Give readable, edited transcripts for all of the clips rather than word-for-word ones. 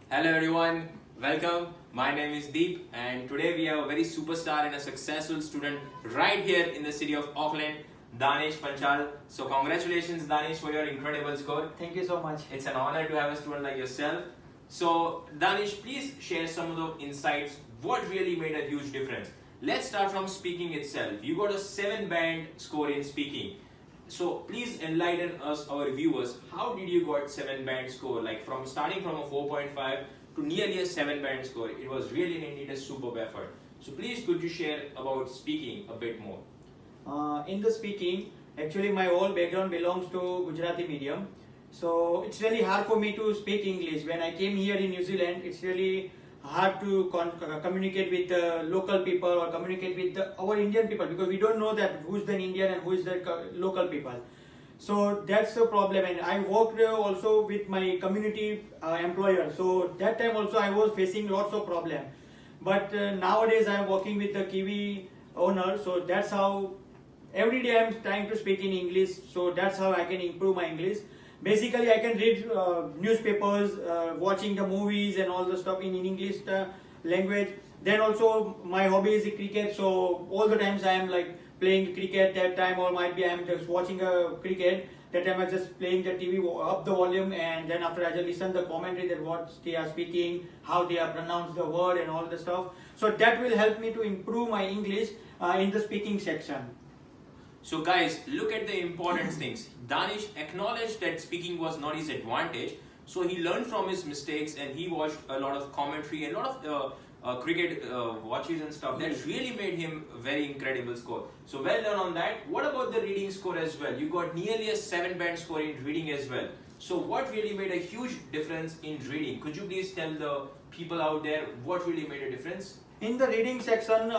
Hello everyone, welcome. My name is Deep and today we have a very superstar and a successful student right here in the city of Auckland, Danish Panchal. So congratulations Danish for your incredible score. Thank you so much. It's an honor to have a student like yourself. So Danish, please share some of the insights. What really made a huge difference? Let's start from speaking itself. You got a 7-band score in speaking. So please enlighten us, our viewers, how did you got 7-band score? Like from starting from a 4.5 to nearly a 7-band score. It was really indeed a superb effort. So please could you share about speaking a bit more? In the speaking, actually my whole background belongs to Gujarati medium. So it's really hard for me to speak English. When I came here in New Zealand, it's really hard to communicate with the local people or communicate with our Indian people, because we don't know that who's the Indian and who is the local people. So that's the problem. And I worked also with my community employer. So that time also I was facing lots of problem. But nowadays I am working with the Kiwi owner. So that's how every day I am trying to speak in English. So that's how I can improve my English. Basically, I can read newspapers, watching the movies and all the stuff in English language. Then also my hobby is cricket, so all the times I am like playing cricket that time, or might be I am just watching cricket. That time I just playing the TV up the volume, and then after I just listen the commentary that what they are speaking, how they are pronounce the word and all the stuff. So that will help me to improve my English in the speaking section. So guys, look at the important things. Danish acknowledged that speaking was not his advantage. So he learned from his mistakes and he watched a lot of commentary and a lot of cricket watches and stuff. That really made him a very incredible score. So well done on that. What about the reading score as well? You got nearly a 7-band score in reading as well. So what really made a huge difference in reading? Could you please tell the people out there what really made a difference? In the reading section,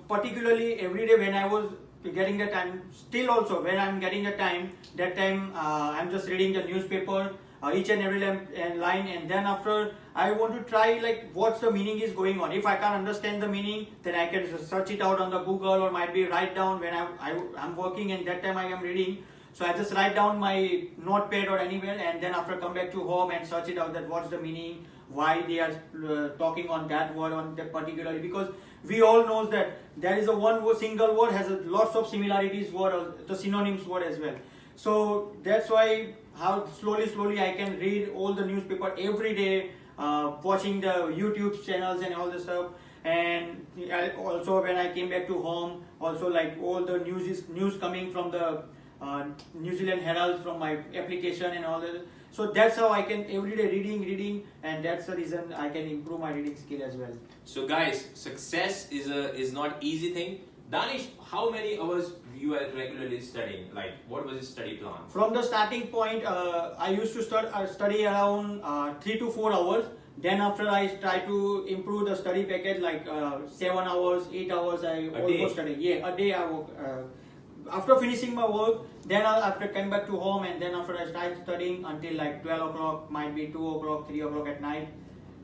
particularly every day when I was getting the time, still also when I'm getting the time, that time I'm just reading the newspaper, each and every line, and then after I want to try like what's the meaning is going on. If I can't understand the meaning, then I can just search it out on the Google, or might be write down when I'm working and that time I am reading. So I just write down my notepad or anywhere, and then after come back to home and search it out that what's the meaning, why they are talking on that word on that particularly, because we all know that there is a one single word has lots of similarities word, the synonyms word as well. So that's why how slowly I can read all the newspaper every day, watching the YouTube channels and all the stuff. And also when I came back to home, also like all the news coming from the New Zealand Herald from my application and all that. So that's how I can every day reading, and that's the reason I can improve my reading skill as well. So guys, success is not easy thing. Danish, how many hours you are regularly studying? Like, what was your study plan? From the starting point, I used to study around 3 to 4 hours. Then after I try to improve the study package, like 7 hours, 8 hours, I almost study. Yeah, a day I work. After finishing my work, then after come back to home, and then after I start studying until like 12 o'clock, might be 2 o'clock, 3 o'clock at night.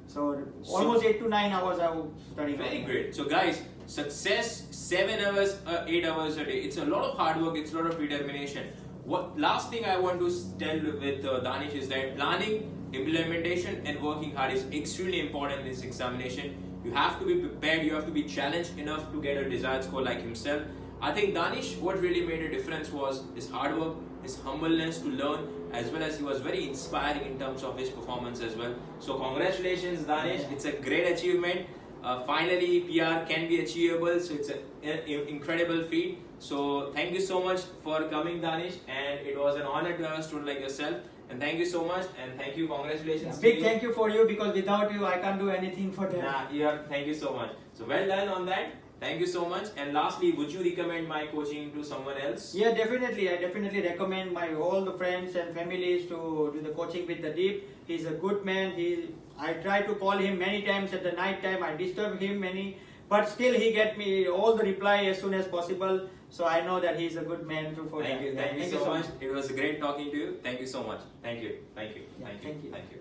So almost 8 to 9 hours I will study. Very great. So guys, success 7 hours, 8 hours a day. It's a lot of hard work. It's a lot of determination. What last thing I want to tell with Danish is that planning, implementation, and working hard is extremely important in this examination. You have to be prepared. You have to be challenged enough to get a desired score like himself. I think Danish, what really made a difference was his hard work, his humbleness to learn, as well as he was very inspiring in terms of his performance as well. So congratulations Danish, it's a great achievement. Finally PR can be achievable, so it's an incredible feat. So thank you so much for coming Danish, and it was an honor to have a student like yourself. And thank you so much, and thank you, congratulations. Big thank you for you, because without you I can't do anything for that. Thank you so much. So well done on that. Thank you so much. And lastly, would you recommend my coaching to someone else? Yeah, definitely. I definitely recommend my all the friends and families to do the coaching with the Deep. He's a good man. I try to call him many times at the night time. I disturb him many, but still he get me all the reply as soon as possible. So I know that he's a good man too. Thank you so much. It was great talking to you. Thank you so much. Thank you. Yeah, thank you.